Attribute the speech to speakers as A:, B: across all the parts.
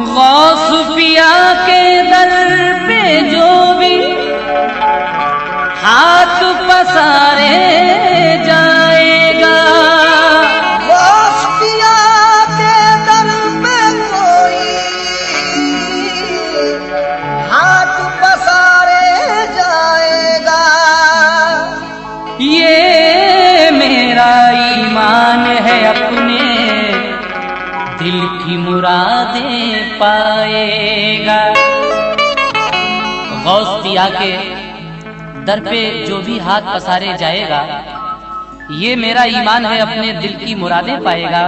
A: गौस पिया के दर पे जो भी हाथ पसारे जाएगा,
B: गौस पिया के दर पे कोई हाथ पसारे जाएगा।
A: ये मेरा ईमान है अपने दिल की मुरादें पाएगा। गौस पिया के दर पे जो भी हाथ पसारे जाएगा, ये मेरा ईमान है अपने दिल की मुरादें पाएगा।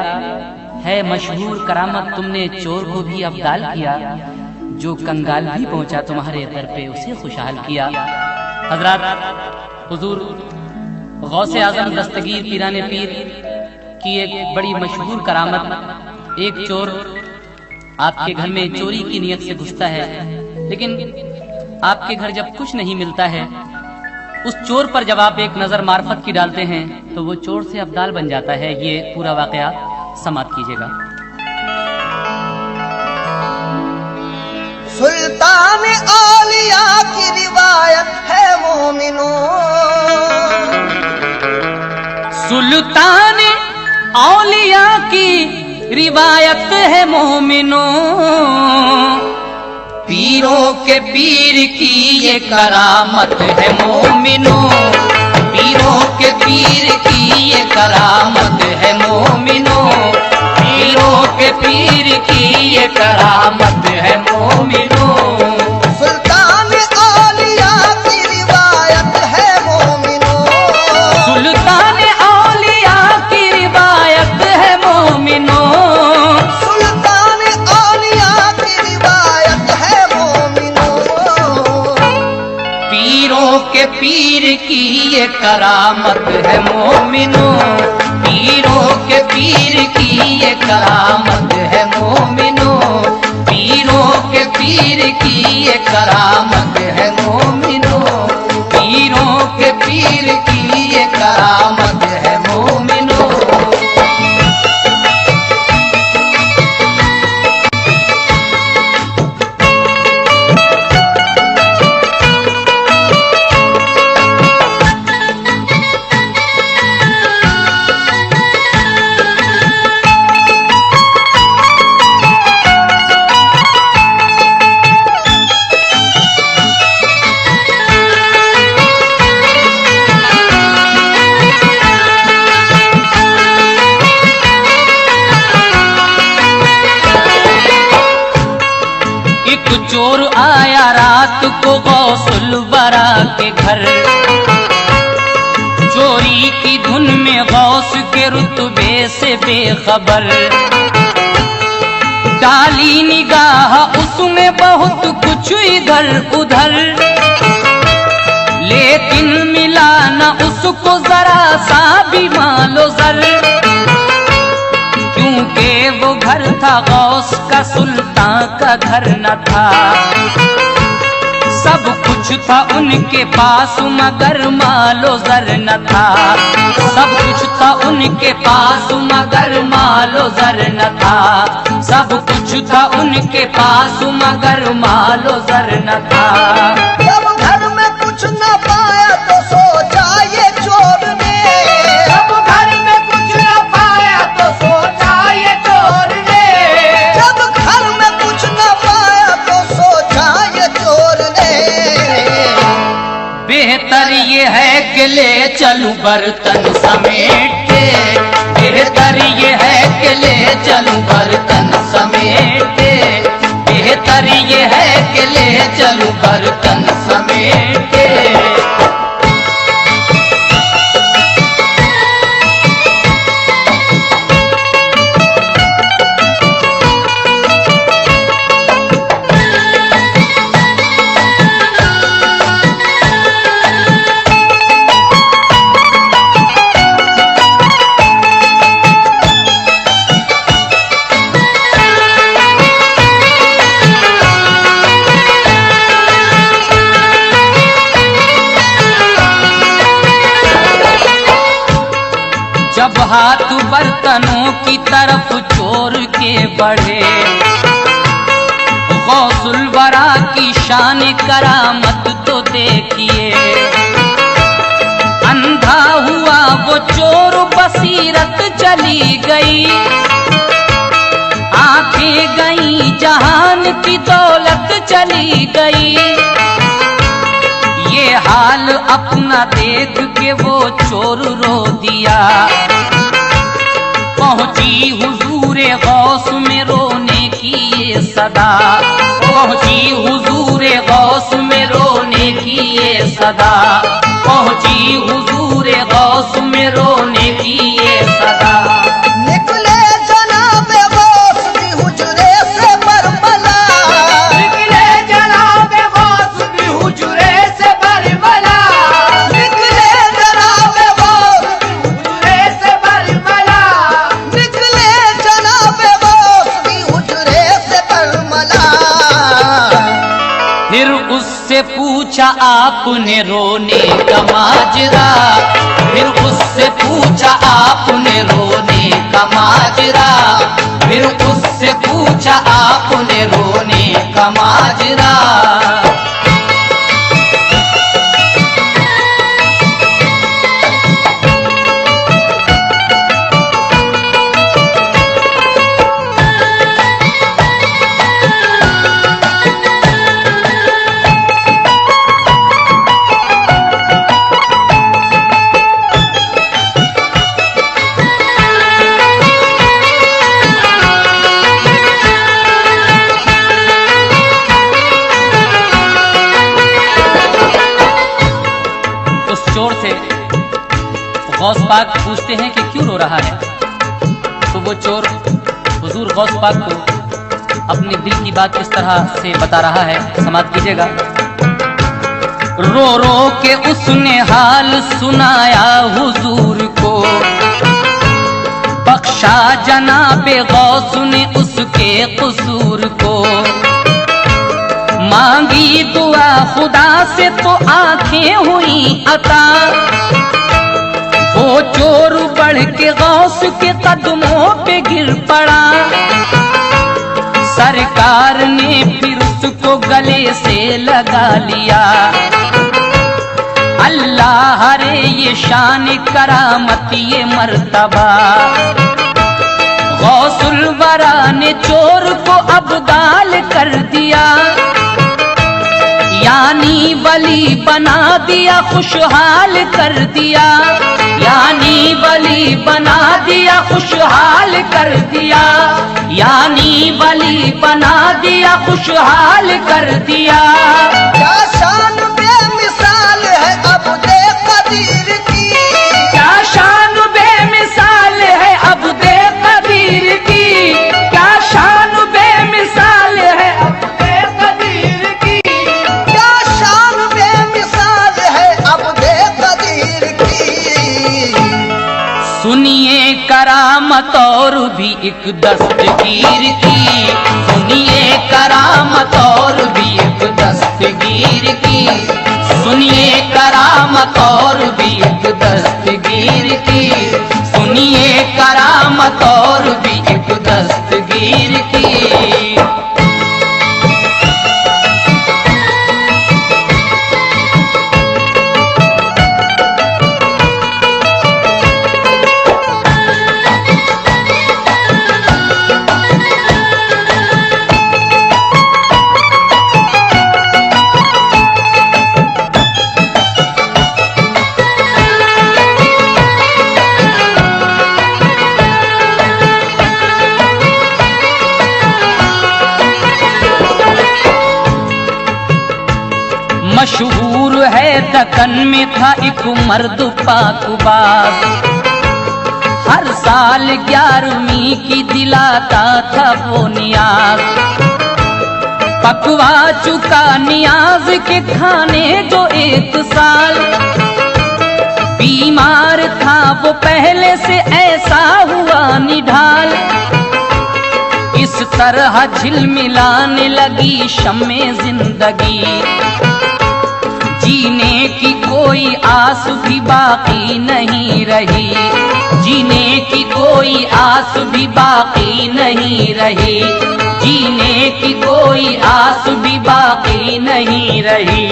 A: है मशहूर करामत तुमने चोर को भी अब्दाल किया, जो कंगाल भी पहुंचा तुम्हारे दर पे उसे खुशहाल किया। हजरत हुजूर गौसे आजम दस्तगीर पीराने पीर की एक बड़ी मशहूर करामत, एक चोर आपके घर में चोरी की नियत से घुसता है, लेकिन आपके घर जब कुछ नहीं मिलता है, उस चोर पर जब आप एक नजर मार्फत की डालते हैं तो वो चोर से अब्दाल बन जाता है। ये पूरा वाकया समाप्त कीजिएगा।
B: सुल्तान औलिया की रिवायत है मोमिनो,
A: सुल्तान औलिया की रिवायत है मोमिनो, पीरों के पीर की ये करामत है मोमिनो, पीरों के पीर की ये करामत है मोमिनो, पीरों के पीर की ये करामत है मोमिनो।
B: सुल्तान औलिया की रिवायत है मोमिनो,
A: सुल्तान औलिया की रिवायत है मोमिनो,
B: सुल्तान औलिया की रिवायत है मोमिनो।
A: पीरों के पीर की ये करामत है मोमिनो, पीरों के पीर की ये करामत है मोमिनो, पीरों के पीर की ये करामत है मोमिनो, पीरों के पीर की ये करामत है मोमिनो। चोर आया रात को गौसुल बरा के घर, चोरी की धुन में गौस के रुतबे से बेखबर, डाली निगाह उसमें बहुत कुछ इधर उधर, लेकिन मिला न उसको जरा सा भी मालो जर, क्योंकि वो घर था गौस का सुल्तान का घर न था, सब कुछ था उनके पास मगर मालो जर न था, सब कुछ था उनके पास मगर मालो जर न था, सब कुछ था उनके पास मगर मालो जर न था।
B: जब घर में कुछ न पाया तो सोचा ये चोर ने,
A: जब घर में कुछ न पाया तो सोचा ये चोर ने,
B: जब घर में कुछ न पाया तो सोचा ये चोर ने।
A: बेहतर ये है कि ले चलूं बर्तन समेट के, बेहतर ये है कि ले चलूं बर्तन समेट के, बेहतर ये है कि ले चलूं बर्तन समेट के। हाथ बर्तनों की तरफ चोर के बढ़े। गौसुल वरा की शान करामत तो देखिए। अंधा हुआ वो चोर बसीरत चली गई, आंखें गई जहान की दौलत चली गई। ये हाल अपना देख के वो चोर रो दिया। पहुंची हुजूरे गौस में रोने की ये सदा, पहुंची हुजूरे गौस में रोने की ये सदा, पहुंची हुजूरे गौस में रोने की ये सदा।
B: निकले जनाबे गौस भी हुजरे से बरबला,
A: निकले जनाबे गौस भी हुजरे से बरबला,
B: निकले जनाबे गौस
A: हुजरे से बरबला।
B: निकले जनाबे गौस भी हुजरे से बरबला।
A: फिर उससे पूछा आपने रोने का माजरा, फिर उससे पूछा आपने रोने का माजरा, फिर उससे पूछा आपने रोने का माजरा। चोर से गौस पाक पूछते हैं कि क्यों रो रहा है, तो वो चोर हुजूर गौस पाक को अपने दिल की बात इस तरह से बता रहा है, समाप्त कीजिएगा। रो रो के उसने हाल सुनाया हुजूर को, बख्शा जनाबे गौस ने उसके कसूर को। मांगी दुआ खुदा से तो आंखें हुई अता, वो चोर बढ़ के गौस के कदमों पे गिर पड़ा। सरकार ने फिर उसको गले से लगा लिया। अल्लाह रे ये शान करामत ये मर्तबा, गौसुल वरा ने चोर को अब्दाल कर दिया। यानी वली बना दिया खुशहाल कर दिया, यानी वली बना दिया खुशहाल कर दिया, यानी वली बना दिया खुशहाल कर दिया।
B: क्या शान बेमिसाल है अब्दे कदीर की,
A: क्या शान बेमिसाल है अब्दे कदीर की, क्या शान बेमिसाल है अब्दे कदीर की।
B: क्या शान बेमिसाल है अब्दे कदीर की।
A: सुनिए करामत और भी एक दस्तगीर की, सुनिए करामत और भी एक दस्तगीर की, सुनिए करामत और भी एक दस्तगीर की, सुनिए करामत और भी एक दस्तगीर की। मशहूर है दक्कन में था एक मर्द पाकबाज, हर साल 11वीं की दिलाता था वो नियाज। पकवा चुका नियाज के खाने जो एक साल, बीमार था वो पहले से ऐसा हुआ निढाल। इस तरह झिलमिलाने लगी शम्मे जिंदगी, जीने की कोई आस भी बाकी नहीं रही, जीने की कोई आस भी बाकी नहीं रही, जीने की कोई आस भी बाकी नहीं रही।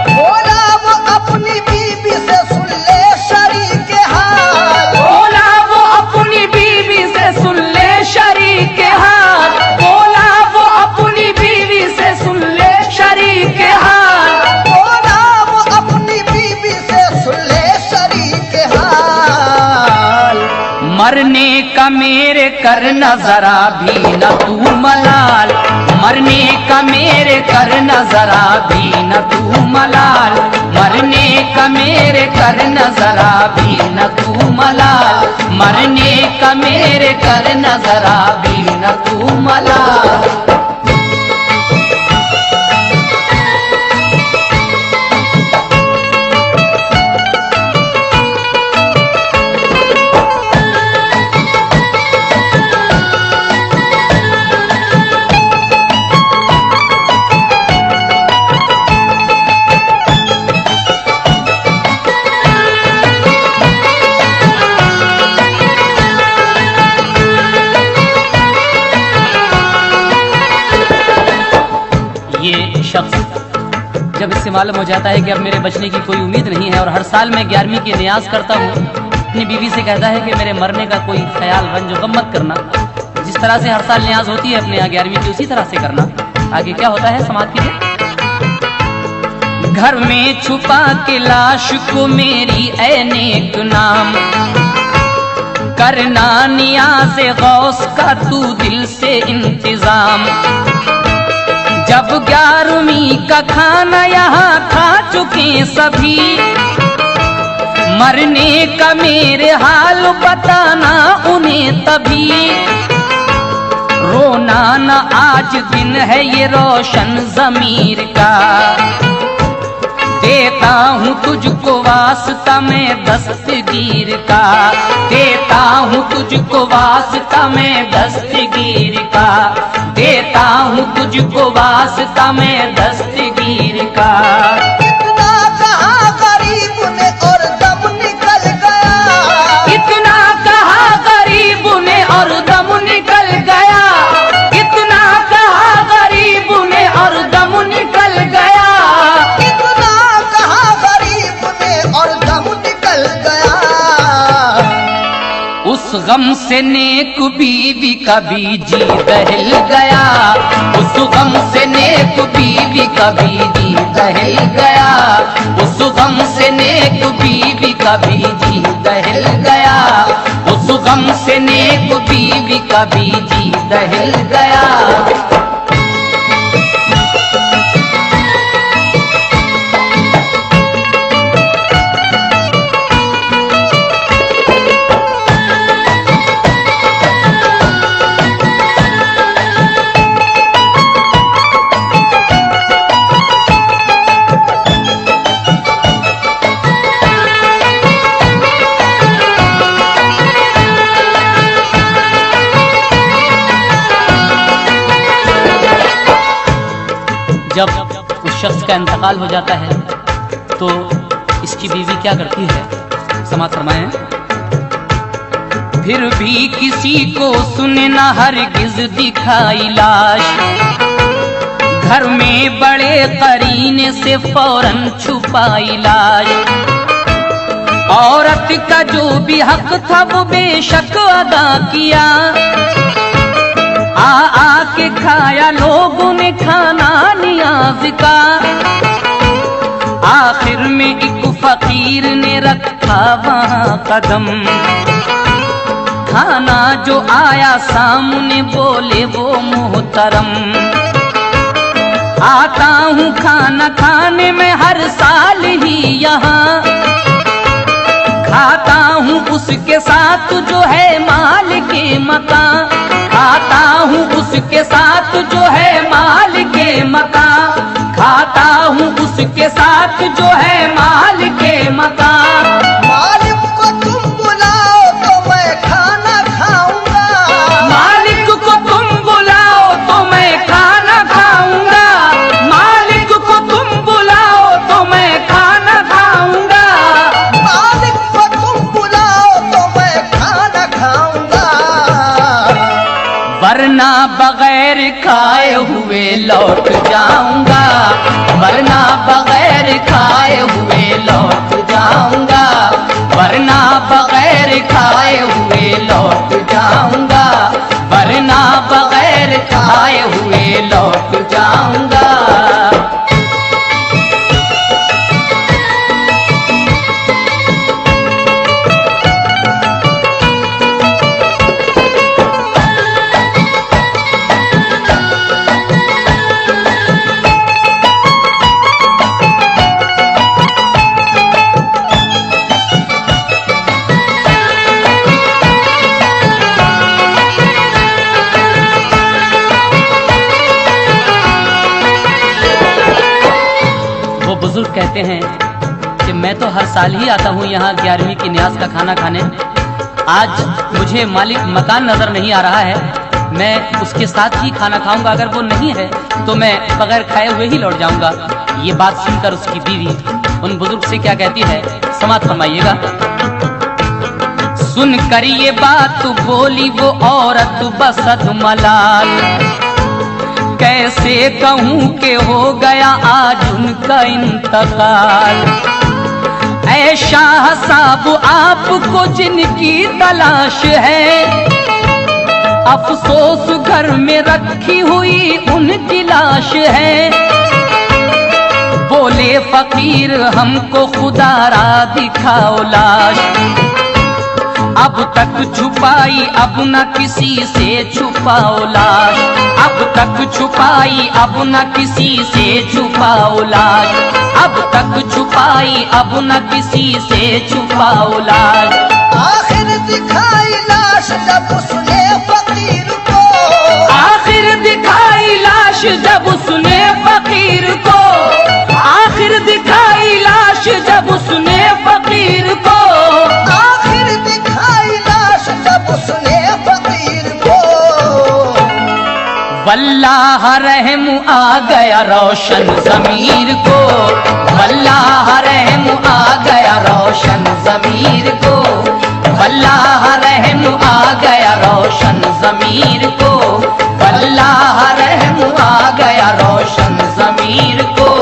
B: बोला वो अपनी बीबी से सुन ले शरीक हाल,
A: बोला वो अपनी बीवी से सुन ले शरीक हाल, बोला वो अपनी बीवी से सुन ले शरीक हाल,
B: बोला वो अपनी बीबी से सुन ले शरीक हाल।
A: मरने का मेरे करना जरा भी न तू मलाल, मरने का मेरे करना जरा भी न तू मलाल, मरने का मेरे करना जरा भी न तू मलाल, मरने का मेरे करना जरा भी न तू मलाल। ये शख्स जब इससे मालूम हो जाता है कि अब मेरे बचने की कोई उम्मीद नहीं है और हर साल मैं 11वीं की न्याज करता हूँ, अपनी बीवी से कहता है कि मेरे मरने का कोई ख्याल रंज गम मत करना, जिस तरह से हर साल न्याज होती है अपने यहाँ 11वीं की उसी तरह से करना। आगे क्या होता है समाज कीजिए। घर में छुपा के लाश को मेरी ऐ नेक नाम, करना नियाज़ गौस का तू दिल से इंतजाम। जब 11वीं का खाना यहाँ खा चुके सभी, मरने का मेरे हाल बताना उन्हें तभी। रोना न आज दिन है ये रोशन ज़मीर का, देता हूँ तुझको वास्ता मैं दस्तगीर का, देता हूँ तुझको वास्ता मैं दस्तगीर का, देता हूँ तुझको वास्ता मैं दस्तगीर का।
B: इतना कहा गरीब ने और दम निकल गया,
A: इतना कहा गरीब ने और दम निकल गया, इतना कहा गरीब ने और दम निकल गया,
B: इतना कहा गरीब ने और दम निकल गया।
A: उस गम से नेक बीवी का भी जी दहल गया, उस गम से नेक बीवी का भी जी दहल गया, उस गम से नेक बीवी का भी जी दहल गया, उस गम से नेक बीवी का भी जी दहल गया। जब उस शख्स का इंतकाल हो जाता है तो इसकी बीवी क्या करती है, समाज फरमाएं। फिर भी किसी को सुने न हरगिज दिखाई लाश, घर में बड़े करीने से फौरन छुपाई लाश। औरत का जो भी हक था वो बेशक अदा किया, आके खाया लोगों ने खाना नियाज का। आखिर में एक फकीर ने रखा वहाँ कदम, खाना जो आया सामने बोले वो मोहतरम। आता हूँ खाना खाने में हर साल ही यहाँ, खाता हूँ उसके साथ जो है माल के मकान, खाता हूँ उसके साथ जो है माल के मकान, खाता हूँ उसके साथ जो है माल के मकान।
B: मालिक को तुम बुलाओ तो मैं खाना खाऊंगा,
A: मालिक को तुम बुलाओ तो मैं खाना खाऊंगा, मालिक को तुम बुलाओ तो मैं खाना खाऊंगा। वरना बगैर खाए हुए लौट जाऊंगा, वरना बगैर खाए हुए लौट जाऊंगा, वरना बगैर खाए हुए लौट जाऊंगा, वरना बगैर खाए हुए लौट जाऊंगा। बुजुर्ग कहते हैं कि मैं तो हर साल ही आता हूँ यहाँ 11वीं की न्यास का खाना खाने। आज मुझे मालिक मकान नजर नहीं आ रहा है, मैं उसके साथ ही खाना खाऊंगा, अगर वो नहीं है तो मैं बगैर खाए हुए ही लौट जाऊंगा। ये बात सुनकर उसकी बीवी उन बुजुर्ग से क्या कहती है, समाप्त फरमाइएगा। सुनकर ये बात बोली वो औरत बसद मलाल, कैसे कहूं कि हो गया आज उनका इंतकाल। ऐ शाह साहब आपको जिनकी तलाश है, अफसोस घर में रखी हुई उनकी लाश है। बोले फकीर हमको खुदा रा दिखाओ लाश, अब तक छुपाई अब न किसी से छुपाओ लाश, अब तक छुपाई अब न किसी से छुपाओ लाश, अब तक छुपाई अब न किसी से छुपाओ लाश।
B: आखिर दिखाई लाश जब उसने फकीर को,
A: आखिर दिखाई लाश जब उसने फकीर को, आखिर दिखाई लाश जब उसने फकीर को,
B: आखिर दिखाई लाश जब उसने फकीर को।
A: वल्लाह रहम आ गया रोशन ज़मीर को, वल्लाह रहम आ गया रोशन ज़मीर को, वल्लाह रहम आ गया रोशन ज़मीर को, वल्लाह रहम आ गया रोशन ज़मीर को।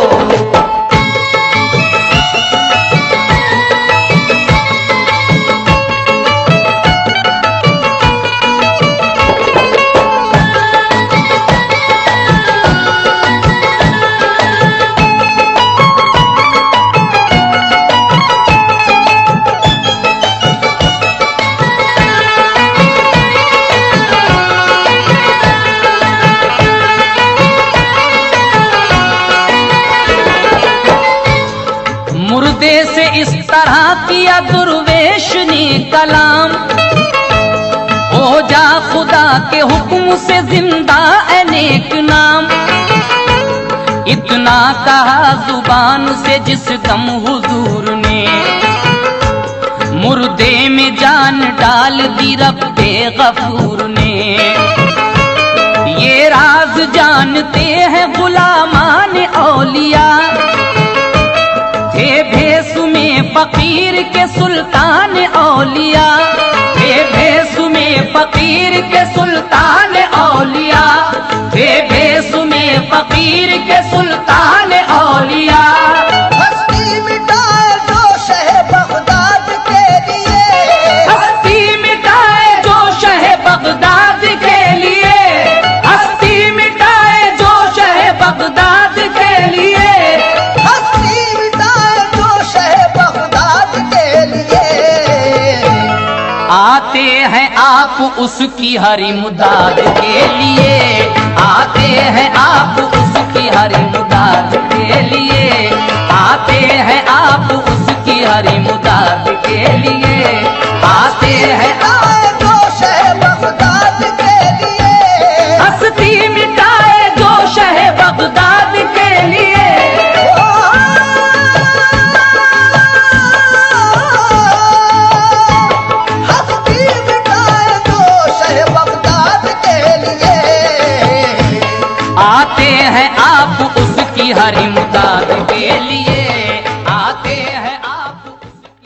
A: मुर्दे से इस तरह किया दुर्वेश ने कलाम, हो जा खुदा के हुक्म से जिंदा अनेक नाम। इतना कहा जुबान से जिस दम हुजूर ने, मुर्दे में जान डाल दी रब्बे गफूर ने। ये राज जानते हैं गुलामान औलिया, थे भेस में फकीर के सुल्तान औलिया, थे भेस में फकीर के सुल्तान औलिया, थे भेस में फकीर के सुल्तान औलिया।
B: हस्ती मिटाए जो शहर बगदाद के लिए,
A: हस्ती मिटाए जो शहर बगदाद के लिए, हस्ती मिटाए जो शहर बगदाद के लिए,
B: हस्ती मिटाए जो शहर बगदाद के लिए।
A: आते हैं आप उसकी हरी मुदाद के लिए, आते हैं आप उसकी हरी मुदाद के लिए, आते हैं आप उसकी हरी मुदाद के लिए।